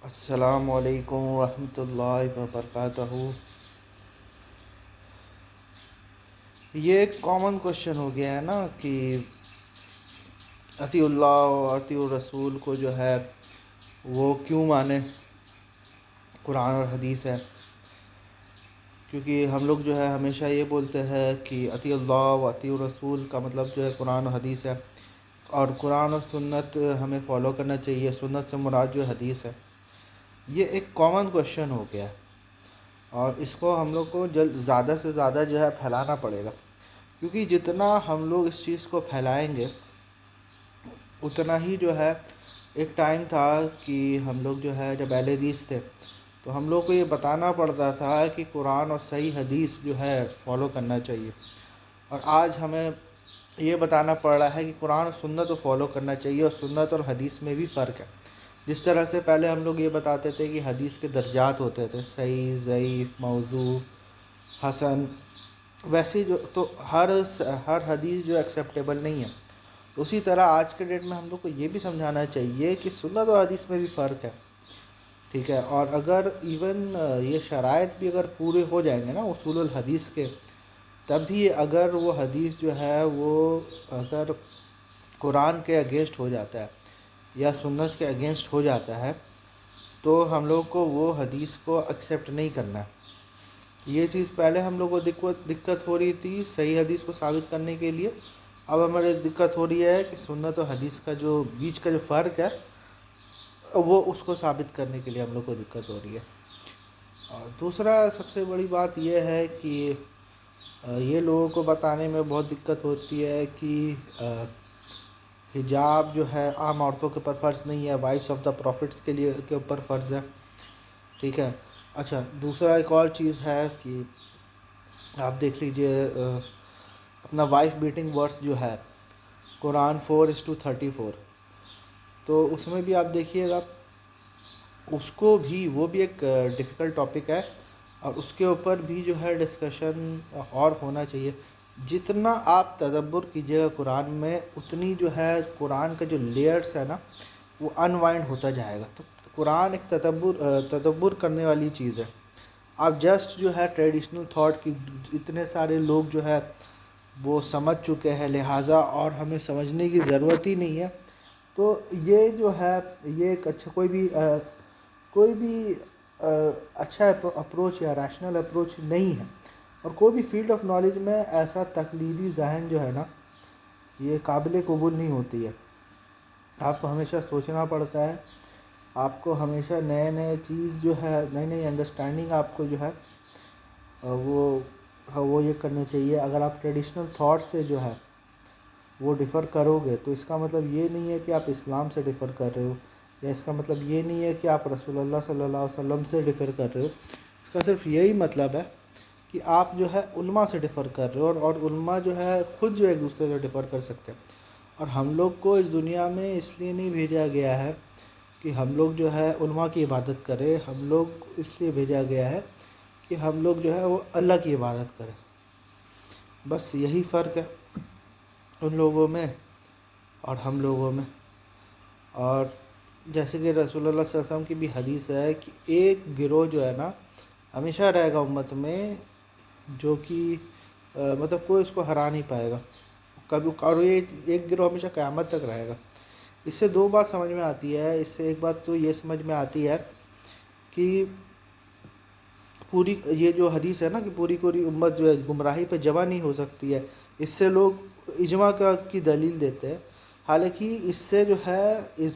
السلام علیکم ورحمۃ اللہ وبرکاتہ۔ یہ ایک کامن کوشچن ہو گیا ہے نا کہ اطیع اللہ و اطیع الرسول کو جو ہے وہ کیوں مانے، قرآن اور حدیث ہے۔ کیونکہ ہم لوگ جو ہے ہمیشہ یہ بولتے ہیں کہ اطیع اللہ و اطیع الرسول کا مطلب جو ہے قرآن و حدیث ہے، اور قرآن اور سنت ہمیں فالو کرنا چاہیے، سنت سے مراد جو حدیث ہے۔ یہ ایک کامن کوشچن ہو گیا ہے، اور اس کو ہم لوگ کو زیادہ سے زیادہ جو ہے پھیلانا پڑے گا، کیونکہ جتنا ہم لوگ اس چیز کو پھیلائیں گے اتنا ہی جو ہے ایک ٹائم تھا کہ ہم لوگ جو ہے جب اہل حدیث تھے تو ہم لوگ کو یہ بتانا پڑتا تھا کہ قرآن اور صحیح حدیث جو ہے فالو کرنا چاہیے، اور آج ہمیں یہ بتانا پڑ رہا ہے کہ قرآن اور سنت کو فالو کرنا چاہیے، اور سنت اور حدیث میں بھی فرق ہے۔ جس طرح سے پہلے ہم لوگ یہ بتاتے تھے کہ حدیث کے درجات ہوتے تھے، صحیح، ضعیف، موضوع، حسن، ویسے جو تو ہر حدیث جو ایکسیپٹیبل نہیں ہے، اسی طرح آج کے ڈیٹ میں ہم لوگ کو یہ بھی سمجھانا چاہیے کہ سنت و حدیث میں بھی فرق ہے، ٹھیک ہے۔ اور اگر ایون یہ شرائط بھی اگر پورے ہو جائیں گے نا اصول الحدیث کے، تب بھی اگر وہ حدیث جو ہے وہ اگر قرآن کے اگینسٹ ہو جاتا ہے یا سنت کے اگینسٹ ہو جاتا ہے تو ہم لوگ کو وہ حدیث کو ایکسیپٹ نہیں کرنا ہے۔ یہ چیز پہلے ہم لوگ کو دقت ہو رہی تھی صحیح حدیث کو ثابت کرنے کے لیے، اب ہمارے دقت ہو رہی ہے کہ سنت و حدیث کا جو بیچ کا جو فرق ہے وہ اس کو ثابت کرنے کے لیے ہم لوگ کو دقت ہو رہی ہے۔ اور دوسرا سب سے بڑی بات یہ ہے کہ یہ لوگوں کو بتانے میں بہت دقت ہوتی ہے کہ حجاب جو ہے عام عورتوں کے اوپر فرض نہیں ہے، وائفس آف دا پروفٹس کے اوپر فرض ہے، ٹھیک ہے۔ اچھا، دوسرا ایک اور چیز ہے کہ آپ دیکھ لیجئے اپنا وائف بیٹنگ ورس جو ہے قرآن 4:34، تو اس میں بھی آپ دیکھیے گا، اس کو بھی وہ بھی ایک ڈیفیکلٹ ٹاپک ہے، اور اس کے اوپر بھی جو ہے ڈسکشن اور ہونا چاہیے۔ جتنا آپ تدبر کیجیے گا قرآن میں، اتنی جو ہے قرآن کا جو لیئرس ہے نا وہ انوائنڈ ہوتا جائے گا۔ تو قرآن ایک تدبر کرنے والی چیز ہے۔ آپ جسٹ جو ہے ٹریڈیشنل تھاٹ کی اتنے سارے لوگ جو ہے وہ سمجھ چکے ہیں، لہٰذا اور ہمیں سمجھنے کی ضرورت ہی نہیں ہے۔ تو یہ جو ہے یہ ایک اچھا کوئی بھی اچھا اپروچ یا ریشنل اپروچ نہیں ہے، اور کوئی بھی فیلڈ آف نالج میں ایسا تقلیدی ذہن جو ہے نا یہ قابل قبول نہیں ہوتی ہے۔ آپ کو ہمیشہ سوچنا پڑتا ہے، آپ کو ہمیشہ نئے چیز جو ہے نئی انڈرسٹینڈنگ آپ کو جو ہے وہ یہ کرنی چاہیے۔ اگر آپ ٹریڈیشنل تھاٹ سے جو ہے وہ ڈیفر کرو گے تو اس کا مطلب یہ نہیں ہے کہ آپ اسلام سے ڈیفر کر رہے ہو، یا اس کا مطلب یہ نہیں ہے کہ آپ رسول اللہ صلی اللہ علیہ وسلم سے ڈیفر کر رہے ہو۔ اس کا صرف یہی مطلب ہے کہ آپ جو ہے علماء سے ڈیفر کر رہے ہو، اور علماء جو ہے خود جو ایک دوسرے سے ڈیفر کر سکتے ہیں۔ اور ہم لوگ کو اس دنیا میں اس لیے نہیں بھیجا گیا ہے کہ ہم لوگ جو ہے علماء کی عبادت کریں، ہم لوگ اس لیے بھیجا گیا ہے کہ ہم لوگ جو ہے وہ اللہ کی عبادت کریں۔ بس یہی فرق ہے ان لوگوں میں اور ہم لوگوں میں۔ اور جیسے کہ رسول اللہ صلی اللہ علیہ وسلم کی بھی حدیث ہے کہ ایک گروہ جو ہے نا ہمیشہ رہے گا امت میں، جو کہ مطلب کوئی اس کو ہرا نہیں پائے گا کبھی، اور یہ ایک گروہ ہمیشہ قیامت تک رہے گا۔ اس سے دو بات سمجھ میں آتی ہے۔ اس سے ایک بات تو یہ سمجھ میں آتی ہے کہ پوری یہ جو حدیث ہے نا کہ پوری امت جو ہے گمراہی پہ جمع نہیں ہو سکتی ہے، اس سے لوگ اجماع کی دلیل دیتے ہیں، حالانکہ اس سے جو ہے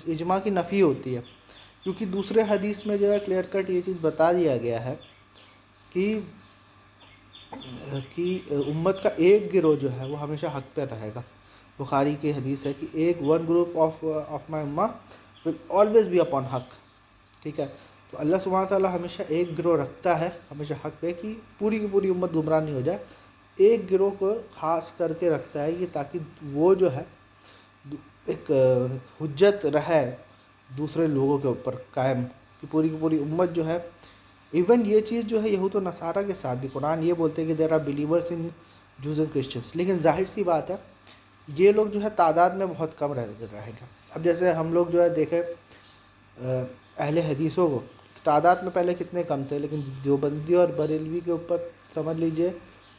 اجماع کی نفی ہوتی ہے، کیونکہ دوسرے حدیث میں جو ہے کلیئر کٹ یہ چیز بتا دیا گیا ہے کہ امت کا ایک گروہ جو ہے وہ ہمیشہ حق پہ رہے گا۔ بخاری کی حدیث ہے کہ ون گروپ آف مائی امہ ول آلویز بی اپون حق، ٹھیک ہے۔ تو اللہ سبحانہ تعالیٰ ہمیشہ ایک گروہ رکھتا ہے ہمیشہ حق پہ، کہ پوری کی پوری امت گمراہ نہیں ہو جائے، ایک گروہ کو خاص کر کے رکھتا ہے یہ تاکہ وہ جو ہے ایک حجت رہے دوسرے لوگوں کے اوپر قائم، کہ پوری کی پوری امت جو ہے۔ ایون یہ چیز جو ہے یہود و نصارہ کے ساتھ بھی قرآن یہ بولتے ہیں کہ there are believers in Jews and Christians, لیکن ظاہر سی بات ہے یہ لوگ جو ہے تعداد میں بہت کم رہیں گے۔ اب جیسے ہم لوگ جو ہے دیکھیں اہل حدیثوں کو تعداد میں پہلے کتنے کم تھے، لیکن دیوبندی اور بریلوی کے اوپر سمجھ لیجئے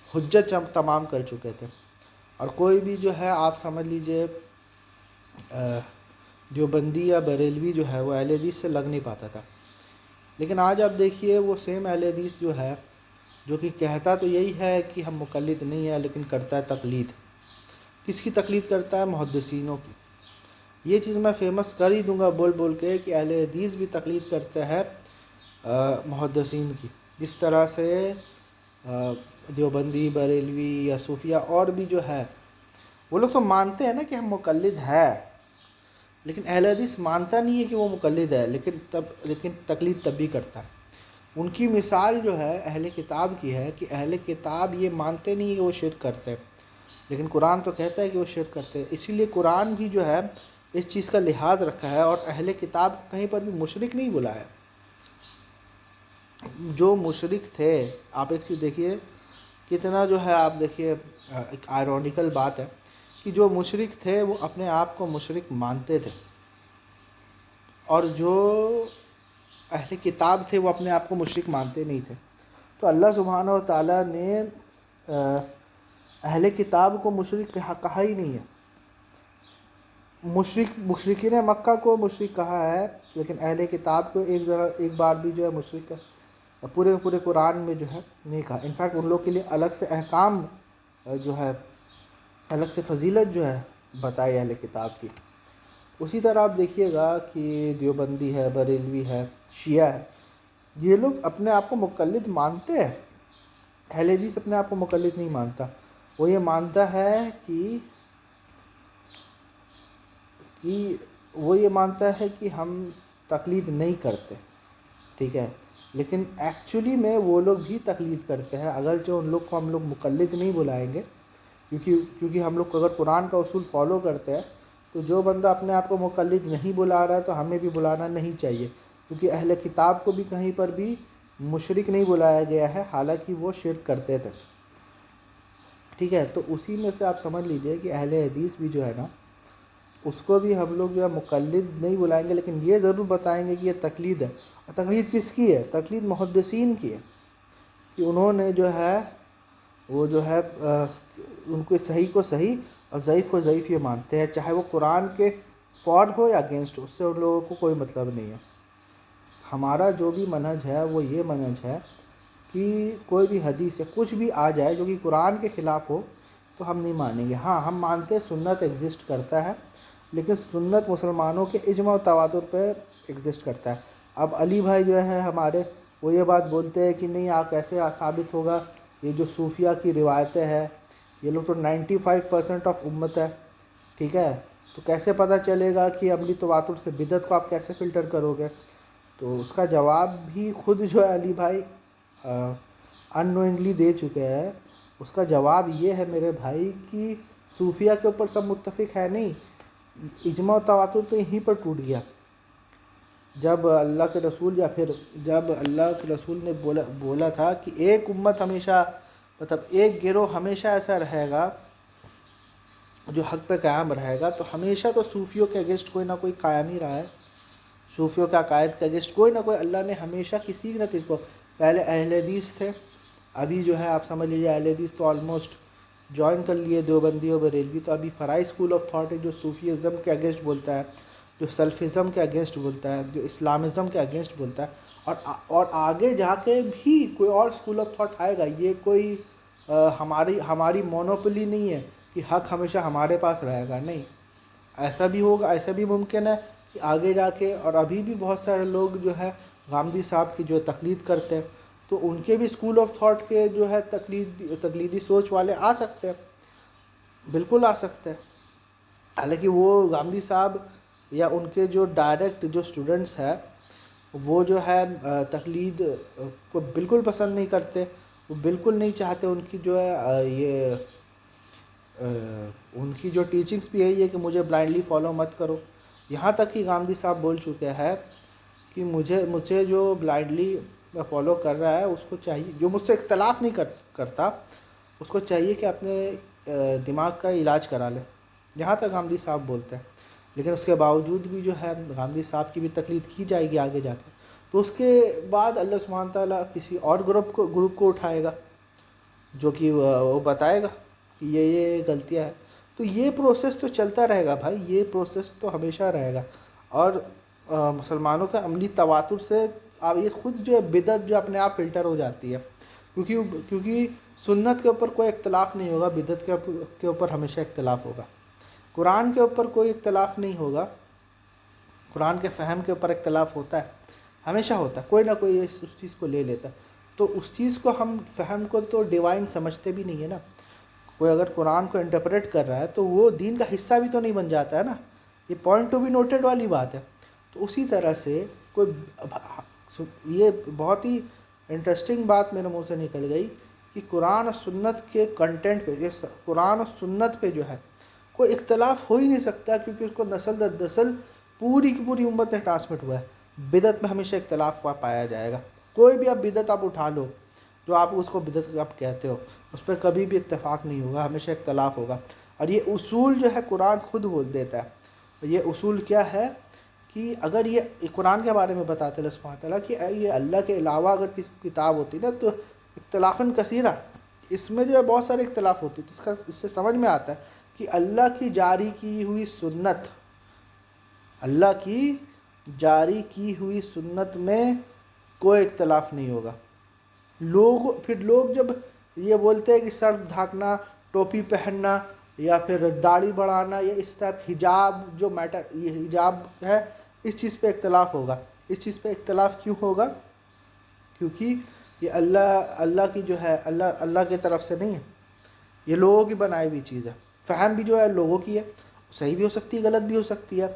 حجت تمام کر چکے تھے، اور کوئی بھی جو ہے آپ سمجھ لیجئے دیوبندی یا بریلوی جو ہے وہ اہل حدیث سے لگ نہیں پاتا تھا۔ لیکن آج آپ دیکھیے وہ سیم اہل حدیث جو ہے، جو کہ کہتا تو یہی ہے کہ ہم مقلد نہیں ہیں، لیکن کرتا ہے تقلید۔ کس کی تقلید کرتا ہے؟ محدثینوں کی۔ یہ چیز میں فیمس کر ہی دوں گا بول بول کے کہ اہل حدیث بھی تقلید کرتے ہیں محدثین کی، جس طرح سے دیوبندی، بریلوی یا صوفیہ اور بھی جو ہے وہ لوگ تو مانتے ہیں نا کہ ہم مقلد ہے، لیکن اہل حدیث مانتا نہیں ہے کہ وہ مقلد ہے، لیکن تقلید تب بھی کرتا ہے۔ ان کی مثال جو ہے اہل کتاب کی ہے کہ اہل کتاب یہ مانتے نہیں کہ وہ شرک کرتے، لیکن قرآن تو کہتا ہے کہ وہ شرک کرتے ہیں۔ اسی لیے قرآن بھی جو ہے اس چیز کا لحاظ رکھا ہے، اور اہل کتاب کہیں پر بھی مشرک نہیں بولا ہے۔ جو مشرک تھے، آپ ایک چیز دیکھیے کتنا جو ہے، آپ دیکھیے ایک آئرونیکل بات ہے کہ جو مشرک تھے وہ اپنے آپ کو مشرک مانتے تھے، اور جو اہل کتاب تھے وہ اپنے آپ کو مشرک مانتے نہیں تھے۔ تو اللہ سبحانہ و تعالیٰ نے اہل کتاب کو مشرک کہا ہی نہیں ہے۔ مشرکین مکہ کو مشرک کہا ہے، لیکن اہل کتاب کو ایک بار بھی جو ہے مشرک پورے قرآن میں جو ہے نہیں کہا۔ انفیکٹ ان لوگ کے لیے الگ سے احکام جو ہے، الگ سے فضیلت جو ہے بتائی اہل کتاب کی۔ اسی طرح آپ دیکھیے گا کہ دیوبندی ہے، بریلوی ہے، شیعہ ہے، یہ لوگ اپنے آپ کو مقلد مانتے ہیں۔ اہل حدیث اپنے آپ کو مقلد نہیں مانتا، وہ یہ مانتا ہے کہ ہم تقلید نہیں کرتے، ٹھیک ہے، لیکن ایکچولی میں وہ لوگ بھی تقلید کرتے ہیں، اگرچہ ان لوگ کو ہم لوگ مقلد نہیں بلائیں گے، کیونکہ ہم لوگ اگر قرآن کا اصول فالو کرتے ہیں تو جو بندہ اپنے آپ کو مقلد نہیں بلا رہا ہے تو ہمیں بھی بلانا نہیں چاہیے، کیونکہ اہل کتاب کو بھی کہیں پر بھی مشرک نہیں بلایا گیا ہے، حالانکہ وہ شرک کرتے تھے، ٹھیک ہے۔ تو اسی میں سے آپ سمجھ لیجئے کہ اہل حدیث بھی جو ہے نا، اس کو بھی ہم لوگ جو ہے مقلد نہیں بلائیں گے، لیکن یہ ضرور بتائیں گے کہ یہ تقلید ہے۔ اور تقلید کس کی ہے؟ تقلید محدثین کی ہے، کہ انہوں نے جو ہے وہ جو ہے ان کو صحیح کو صحیح اور ضعیف کو ضعیف یہ مانتے ہیں، چاہے وہ قرآن کے فار ہو یا اگینسٹ ہو، اس سے ان لوگوں کو کوئی مطلب نہیں ہے۔ ہمارا جو بھی منہج ہے وہ یہ منہج ہے کہ کوئی بھی حدیث سے کچھ بھی آ جائے جو کہ قرآن کے خلاف ہو تو ہم نہیں مانیں گے۔ ہاں، ہم مانتے سنت ایگزسٹ کرتا ہے، لیکن سنت مسلمانوں کے اجماع و تواتر پہ ایگزسٹ کرتا ہے۔ اب علی بھائی جو ہے ہمارے، وہ یہ بات بولتے ہیں کہ نہیں، آپ کیسے ثابت ہوگا، یہ جو صوفیہ کی روایتیں ہیں، یہ لوگ تو 95% آف امت ہے، ٹھیک ہے، تو کیسے پتہ چلے گا کہ عملی تواتر سے بدعت کو آپ کیسے فلٹر کرو گے؟ تو اس کا جواب بھی خود جو ہے علی بھائی اننوئنگلی دے چکے ہیں۔ اس کا جواب یہ ہے میرے بھائی کہ صوفیہ کے اوپر سب متفق ہے نہیں، اجماع و تواتر تو یہیں پر ٹوٹ گیا، جب اللہ کے رسول نے بولا تھا کہ ایک امت ہمیشہ، مطلب ایک گروہ ہمیشہ ایسا رہے گا جو حق پہ قائم رہے گا، تو ہمیشہ تو صوفیوں کے اگینسٹ کوئی نہ کوئی قائم ہی رہا ہے، صوفیوں کے عقائد کے اگینسٹ کوئی نہ کوئی اللہ نے ہمیشہ کسی نہ کسی کو، پہلے اہل حدیث تھے، ابھی جو ہے آپ سمجھ لیجیے اہل حدیث تو آلموسٹ جوائن کر لیے دیوبندی اور بریلوی، تو ابھی فرائی اسکول آف تھاٹ ہے جو صوفیزم کے اگینسٹ بولتا ہے، جو سلفزم کے اگینسٹ بولتا ہے، جو اسلامزم کے اگینسٹ بولتا ہے، اور آگے جا کے بھی کوئی اور اسکول آف تھاٹ آئے گا۔ یہ کوئی ہماری مونوپلی نہیں ہے کہ حق ہمیشہ ہمارے پاس رہے گا، نہیں، ایسا بھی ہوگا، ایسا بھی ممکن ہے کہ آگے جا کے، اور ابھی بھی بہت سارے لوگ جو ہے غامدی صاحب کی جو تقلید کرتے ہیں، تو ان کے بھی اسکول آف تھاٹ کے جو ہے تقلیدی سوچ والے آ سکتے ہیں، بالکل آ سکتے ہیں، حالانکہ وہ غامدی صاحب یا ان کے جو ڈائریکٹ جو اسٹوڈنٹس ہیں وہ جو ہے تقلید کو بالکل پسند نہیں کرتے، وہ بالکل نہیں چاہتے، ان کی جو ہے ان کی جو ٹیچنگز بھی یہی ہے کہ مجھے بلائنڈلی فالو مت کرو، یہاں تک کہ غامدی صاحب بول چکے ہیں کہ مجھے جو بلائنڈلی فالو کر رہا ہے اس کو چاہیے، جو مجھ سے اختلاف نہیں کرتا، اس کو چاہیے کہ اپنے دماغ کا علاج کرا لے، یہاں تک غامدی صاحب بولتے ہیں۔ لیکن اس کے باوجود بھی جو ہے گاندھی صاحب کی بھی تقلید کی جائے گی آگے جا کے، تو اس کے بعد اللہ سبحانہ تعالیٰ کسی اور گروپ کو اٹھائے گا جو کہ وہ بتائے گا کہ یہ غلطیاں ہیں. تو یہ پروسیس تو چلتا رہے گا بھائی، یہ پروسیس تو ہمیشہ رہے گا. اور مسلمانوں کا عملی تواتر سے اب یہ خود جو ہے بدعت جو اپنے آپ فلٹر ہو جاتی ہے، کیونکہ سنت کے اوپر کوئی اختلاف نہیں ہوگا، بدعت کے اوپر ہمیشہ اختلاف ہوگا. قرآن کے اوپر کوئی اختلاف نہیں ہوگا، قرآن کے فہم کے اوپر اختلاف ہوتا ہے، ہمیشہ ہوتا ہے، کوئی نہ کوئی اس چیز کو لے لیتا ہے. تو اس چیز کو ہم فہم کو تو ڈیوائن سمجھتے بھی نہیں ہے نا. کوئی اگر قرآن کو انٹرپریٹ کر رہا ہے تو وہ دین کا حصہ بھی تو نہیں بن جاتا ہے نا. یہ پوائنٹ ٹو بی نوٹڈ والی بات ہے. تو اسی طرح سے یہ بہت ہی انٹرسٹنگ بات میرے منہ سے نکل گئی کہ قرآن اور سنت کے کنٹینٹ پہ، قرآن اور سنت پہ جو ہے کوئی اختلاف ہو ہی نہیں سکتا، کیونکہ اس کو نسل در نسل پوری کی پوری امت نے ٹرانسمٹ ہوا ہے. بدعت میں ہمیشہ اختلاف پایا جائے گا. کوئی بھی آپ بدعت آپ اٹھا لو، جو آپ اس کو بدعت آپ کہتے ہو، اس پر کبھی بھی اتفاق نہیں ہوگا، ہمیشہ اختلاف ہوگا. اور یہ اصول جو ہے قرآن خود بول دیتا ہے. یہ اصول کیا ہے کہ اگر یہ قرآن کے بارے میں بتاتے اللہ سبحانہ تعالیٰ کہ یہ اللہ کے علاوہ اگر کسی کتاب ہوتی نا تو اختلافاً کثیرہ، اس میں جو ہے بہت سارے اختلاف ہوتے ہیں. اس سے سمجھ میں آتا ہے کہ اللہ کی جاری کی ہوئی سنت، اللہ کی جاری کی ہوئی سنت میں کوئی اختلاف نہیں ہوگا. پھر لوگ جب یہ بولتے ہیں کہ سر ڈھانکنا، ٹوپی پہننا، یا پھر داڑھی بڑھانا، یا اس ٹائپ حجاب جو یہ حجاب ہے، اس چیز پہ اختلاف ہوگا. اس چیز پہ اختلاف کیوں ہوگا؟ کیونکہ یہ اللہ کی جو ہے اللہ کی طرف سے نہیں ہے، یہ لوگوں کی بنائی ہوئی چیز ہے. فہم بھی جو ہے لوگوں کی ہے، صحیح بھی ہو سکتی ہے، غلط بھی ہو سکتی ہے.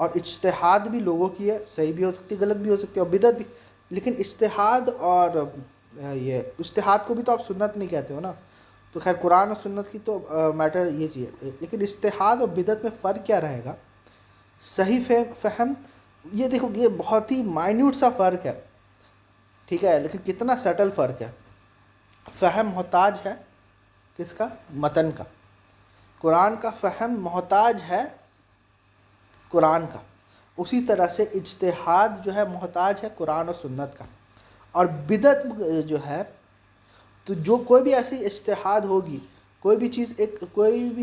اور اجتہاد بھی لوگوں کی ہے، صحیح بھی ہو سکتی ہے، غلط بھی ہو سکتی ہے، اور بدعت بھی. لیکن اجتہاد اور یہ اجتہاد کو بھی تو آپ سنت نہیں کہتے ہو نا. تو خیر قرآن اور سنت کی تو میٹر یہ چیز ہے. لیکن اجتہاد اور بدعت میں فرق کیا رہے گا؟ صحیح فہم، یہ دیکھو یہ بہت ہی مائنیوٹ سا فرق ہے، ٹھیک ہے، لیکن کتنا سٹل فرق ہے. فہم محتاج ہے کس کا؟ متن کا. قرآن کا فہم محتاج ہے قرآن کا. اسی طرح سے اجتہاد جو ہے محتاج ہے قرآن و سنت کا. اور بدعت جو ہے، تو جو کوئی بھی ایسی اجتہاد ہوگی، کوئی بھی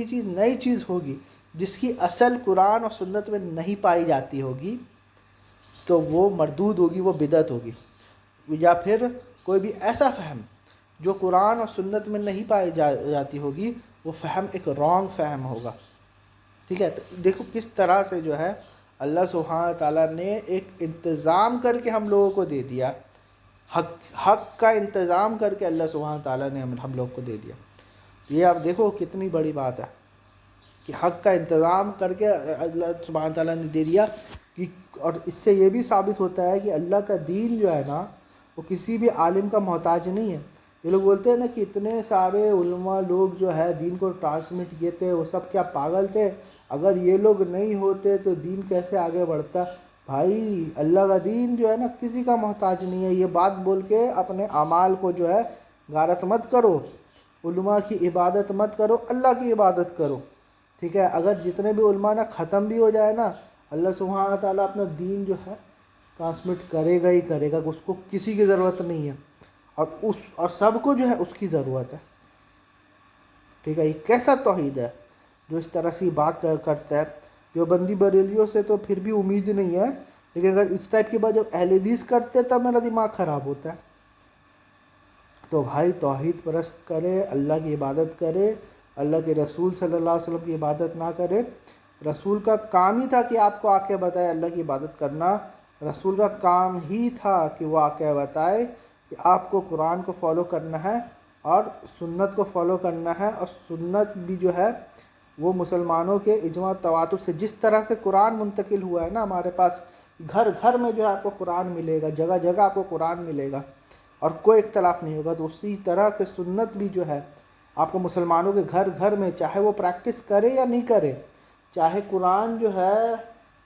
چیز نئی چیز ہوگی جس کی اصل قرآن اور سنت میں نہیں پائی جاتی ہوگی، تو وہ مردود ہوگی، وہ بدعت ہوگی. یا پھر کوئی بھی ایسا فہم جو قرآن اور سنت میں نہیں پائی جاتی ہوگی، وہ فہم ایک رانگ فہم ہوگا. ٹھیک ہے. تو دیکھو کس طرح سے جو ہے اللہ سبحانہ تعالیٰ نے ایک انتظام کر کے ہم لوگوں کو دے دیا، حق کا انتظام کر کے اللہ سبحانہ تعالیٰ نے ہم لوگ کو دے دیا. یہ آپ دیکھو کتنی بڑی بات ہے کہ حق کا انتظام کر کے اللہ سبحانہ تعالیٰ نے دے دیا. اور اس سے یہ بھی ثابت ہوتا ہے کہ اللہ کا دین جو ہے نا، وہ کسی بھی عالم کا محتاج نہیں ہے. یہ لوگ بولتے ہیں نا کہ اتنے سارے علماء لوگ جو ہے دین کو ٹرانسمٹ کیے تھے، وہ سب کیا پاگل تھے؟ اگر یہ لوگ نہیں ہوتے تو دین کیسے آگے بڑھتا؟ بھائی اللہ کا دین جو ہے نا کسی کا محتاج نہیں ہے. یہ بات بول کے اپنے اعمال کو جو ہے غارت مت کرو، علماء کی عبادت مت کرو، اللہ کی عبادت کرو. ٹھیک ہے. اگر جتنے بھی علماء نا ختم بھی ہو جائے نا، اللہ سبحانہ تعالیٰ اپنا دین جو ہے ٹرانسمٹ کرے گا ہی کرے گا. اس کو کسی کی ضرورت نہیں ہے، اور سب کو جو ہے اس کی ضرورت ہے. ٹھیک ہے. یہ کیسا توحید ہے جو اس طرح سے بات کرتا ہے؟ دیوبندی بریلیوں سے تو پھر بھی امید نہیں ہے، لیکن اگر اس ٹائپ کی بات جب اہل حدیث کرتے تب میرا دماغ خراب ہوتا ہے. تو بھائی توحید پرست کرے، اللہ کی عبادت کرے، اللہ کے رسول صلی اللہ علیہ وسلم کی عبادت نہ کرے. رسول کا کام ہی تھا کہ آپ کو آ کے بتائے اللہ کی عبادت کرنا. رسول کا کام ہی تھا کہ وہ آ کے بتائے کہ آپ کو قرآن کو فالو کرنا ہے اور سنت کو فالو کرنا ہے. اور سنت بھی جو ہے وہ مسلمانوں کے اجماع تواتر سے، جس طرح سے قرآن منتقل ہوا ہے نا ہمارے پاس، گھر گھر میں جو ہے آپ کو قرآن ملے گا، جگہ جگہ آپ کو قرآن ملے گا اور کوئی اختلاف نہیں ہوگا. تو اسی طرح سے سنت بھی جو ہے آپ کو مسلمانوں کے گھر گھر میں، چاہے وہ پریکٹس کرے یا نہیں کرے، چاہے قرآن جو ہے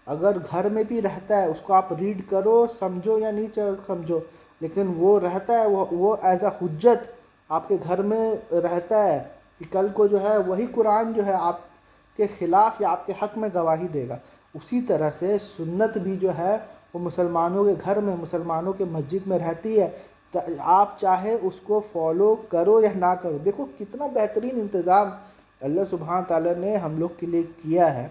اگر گھر میں بھی رہتا ہے اس کو آپ ریڈ کرو، سمجھو یا نہیں سمجھو، لیکن وہ رہتا ہے، وہ ایز اے حجت آپ کے گھر میں رہتا ہے کہ کل کو جو ہے وہی قرآن جو ہے آپ کے خلاف یا آپ کے حق میں گواہی دے گا. اسی طرح سے سنت بھی جو ہے وہ مسلمانوں کے گھر میں، مسلمانوں کے مسجد میں رہتی ہے، آپ چاہے اس کو فالو کرو یا نہ کرو۔ دیکھو کتنا بہترین انتظام اللہ سبحانہ تعالیٰ نے ہم لوگ کے لیے کیا ہے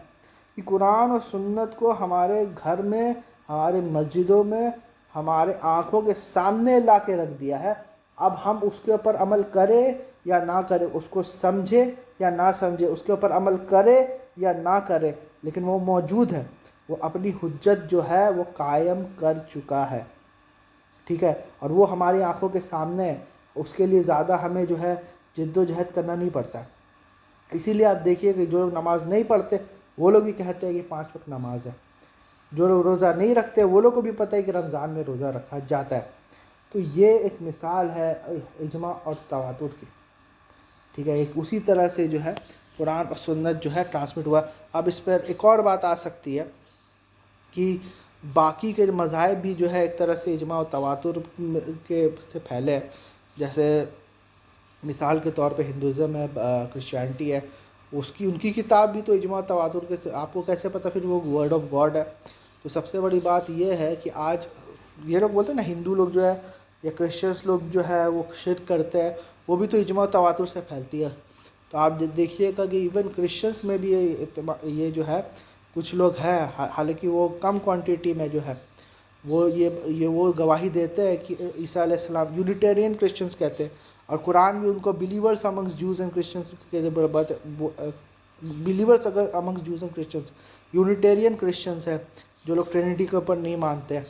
کہ قرآن اور سنت کو ہمارے گھر میں، ہمارے مسجدوں میں، ہمارے آنکھوں کے سامنے لا کے رکھ دیا ہے۔ اب ہم اس کے اوپر عمل کریں یا نہ کریں، اس کو سمجھے یا نہ سمجھے، اس کے اوپر عمل کرے یا نہ کرے، لیکن وہ موجود ہے، وہ اپنی حجت جو ہے وہ قائم کر چکا ہے، ٹھیک ہے، اور وہ ہماری آنکھوں کے سامنے ہے۔ اس کے لیے زیادہ ہمیں جو ہے جد و جہد کرنا نہیں پڑتا۔ اسی لیے آپ دیکھیے کہ جو لوگ نماز نہیں پڑھتے وہ لوگ بھی کہتے ہیں کہ 5 وقت نماز ہے، جو لوگ روزہ نہیں رکھتے وہ لوگ کو بھی پتہ ہے کہ رمضان میں روزہ رکھا جاتا ہے۔ تو یہ ایک مثال ہے اجماع اور تواتر کی، ٹھیک ہے۔ ایک اسی طرح سے جو ہے قرآن اور سنت جو ہے ٹرانسمٹ ہوا۔ اب اس پر ایک اور بات آ سکتی ہے کہ باقی کے مذاہب بھی جو ہے ایک طرح سے اجماع و تواتر کے سے پھیلے ہیں، جیسے مثال کے طور پہ ہندوازم ہے، کرسچینٹی ہے، ان کی کتاب بھی تو اجماع و تواتر کے سے، آپ کو کیسے پتہ پھر وہ ورڈ آف گاڈ ہے؟ تو سب سے بڑی بات یہ ہے کہ آج یہ لوگ بولتے ہیں نا ہندو لوگ جو ہے یا کرسچنس لوگ جو ہے وہ شرک کرتے ہیں، وہ بھی تو اجماع و تواتر سے پھیلتی ہے۔ تو آپ دیکھیے گا کہ ایون کرسچنس میں بھی یہ جو ہے کچھ لوگ ہیں، حالانکہ وہ کم کوانٹیٹی میں جو ہے وہ گواہی دیتے ہیں کہ عیسیٰ علیہ السلام، یونیٹیرین کرسچنس کہتے ہیں، اور قرآن بھی ان کو believers amongst Jews and Christians کے believers amongst Jews and Christians, Unitarian Christians ہے جو لوگ ٹرینٹی کے اوپر نہیں مانتے ہیں،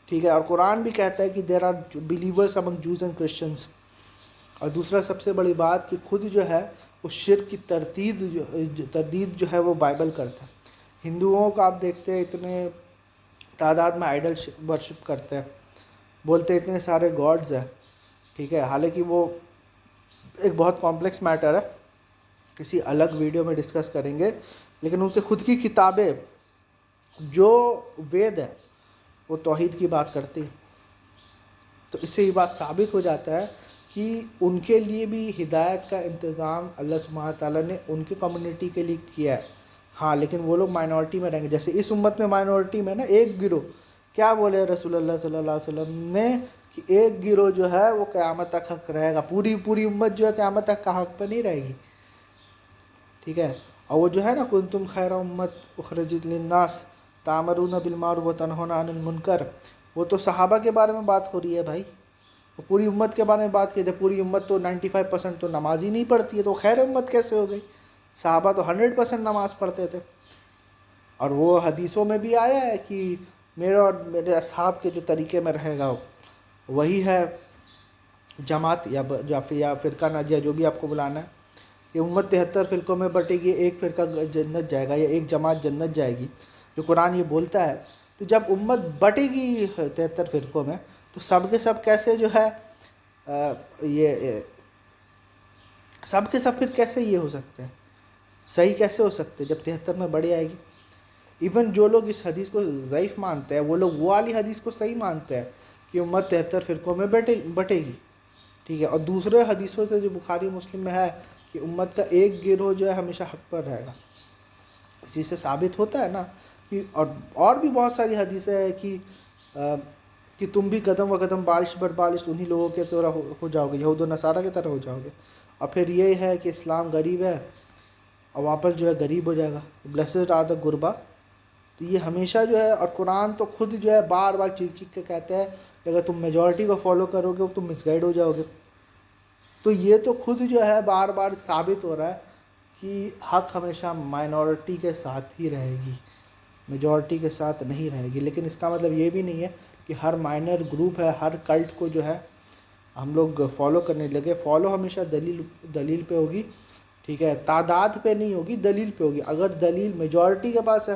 ٹھیک ہے، اور قرآن بھی کہتا ہے کہ there are believers among Jews and Christians. اور دوسرا سب سے بڑی بات کہ خود جو ہے اس شرک کی تردید جو ہے وہ بائبل کرتا ہے۔ ہندوؤں کو آپ دیکھتے ہیں اتنے تعداد میں آئیڈل ورشپ کرتے ہیں، بولتے اتنے سارے گاڈز ہیں، ٹھیک ہے، حالانکہ وہ ایک بہت کمپلیکس میٹر ہے، کسی الگ ویڈیو میں ڈسکس کریں گے، لیکن ان کے خود کی کتابیں جو وید ہے وہ توحید کی بات کرتی ہے۔ تو اس سے یہ بات ثابت ہو جاتا ہے کہ ان کے لیے بھی ہدایت کا انتظام اللہ سبحانہ تعالیٰ نے ان کی کمیونٹی کے لیے کیا ہے، ہاں، لیکن وہ لوگ مائنورٹی میں رہیں گے۔ جیسے اس امت میں مائنورٹی میں نا ایک گروہ، کیا بولے رسول اللہ صلی اللہ علیہ وسلم نے کہ ایک گروہ جو ہے وہ قیامت تک حق رہے گا، پوری امت جو ہے قیامت تک کا حق پہ نہیں رہے گی، ٹھیک ہے۔ اور وہ جو ہے نا کنتم خیر امت اخرجت للناس تأمرون بالمعروف وتنہون عن المنکر، وہ تو صحابہ کے بارے میں بات ہو رہی ہے بھائی، وہ پوری امت کے بارے میں بات کی تھی۔ پوری امت تو 95% تو نماز ہی نہیں پڑھتی ہے، تو خیر امت کیسے ہو گئی؟ صحابہ تو 100% نماز پڑھتے تھے، اور وہ حدیثوں میں بھی آیا ہے کہ میرے اور میرے اصحاب کے جو طریقے میں رہے گا وہی ہے جماعت یا فرقہ ناجیہ، جو بھی آپ کو بلانا ہے۔ یہ امت 73 فرقوں میں بٹے گی، ایک فرقہ جنت جائے گا یا ایک جماعت جنت جائے گی، جو قرآن یہ بولتا ہے۔ تو جب امت بٹے گی 73 فرقوں میں، تو سب کے سب کیسے جو ہے یہ سب کے سب پھر کیسے یہ ہو سکتے ہیں، صحیح کیسے ہو سکتے جب 73 میں بڑے آئے گی؟ ایون جو لوگ اس حدیث کو ضعیف مانتے ہیں وہ لوگ وہ والی حدیث کو صحیح مانتے ہیں کہ امت 73 فرقوں میں بٹے گی، ٹھیک ہے، اور دوسرے حدیثوں سے جو بخاری مسلم میں ہے کہ امت کا ایک گروہ جو ہے ہمیشہ حق پر رہے گا۔ اسی سے ثابت ہوتا ہے نا کہ اور بھی بہت ساری حدیثیں ہیں کہ تم بھی قدم و قدم بارش بر بارش انہی لوگوں کے طرح ہو جاؤ گے، یہود و نصارہ کی طرح ہو جاؤ گے۔ اور پھر یہ ہے کہ اسلام غریب ہے اور واپس جو ہے غریب ہو جائے گا، بلیسڈ آر دا غربا۔ تو یہ ہمیشہ جو ہے، اور قرآن تو خود جو ہے بار بار چیخ چیخ کے کہتا ہے کہ اگر تم میجورٹی کو فالو کرو گے تم مس گائیڈ ہو جاؤ گے۔ تو یہ تو خود جو ہے بار بار ثابت ہو رہا ہے کہ حق ہمیشہ مائنورٹی کے ساتھ ہی رہے گی، میجورٹی کے ساتھ نہیں رہے گی۔ لیکن اس کا مطلب یہ بھی نہیں ہے کہ ہر مائنر گروپ ہے، ہر کلٹ کو جو ہے ہم لوگ فالو کرنے لگے۔ فالو ہمیشہ دلیل پہ ہوگی، ٹھیک ہے، تعداد پہ نہیں ہوگی، دلیل پہ ہوگی۔ اگر دلیل میجورٹی کے پاس ہے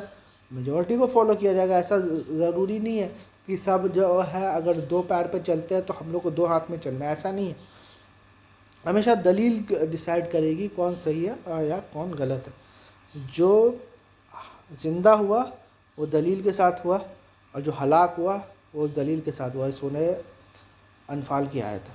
میجورٹی کو فالو کیا جائے گا، ایسا ضروری نہیں ہے کہ سب جو ہے اگر 2 پیر پہ چلتے ہیں تو ہم لوگ کو 2 ہاتھ میں چلنا ہے، ایسا نہیں ہے۔ ہمیشہ دلیل ڈیسائیڈ کرے گی کون صحیح ہے یا کون غلط ہے۔ جو زندہ ہوا وہ دلیل کے ساتھ ہوا، اور جو ہلاک ہوا وہ دلیل کے ساتھ ہوا۔ سورہ انفال کی آیت ہے۔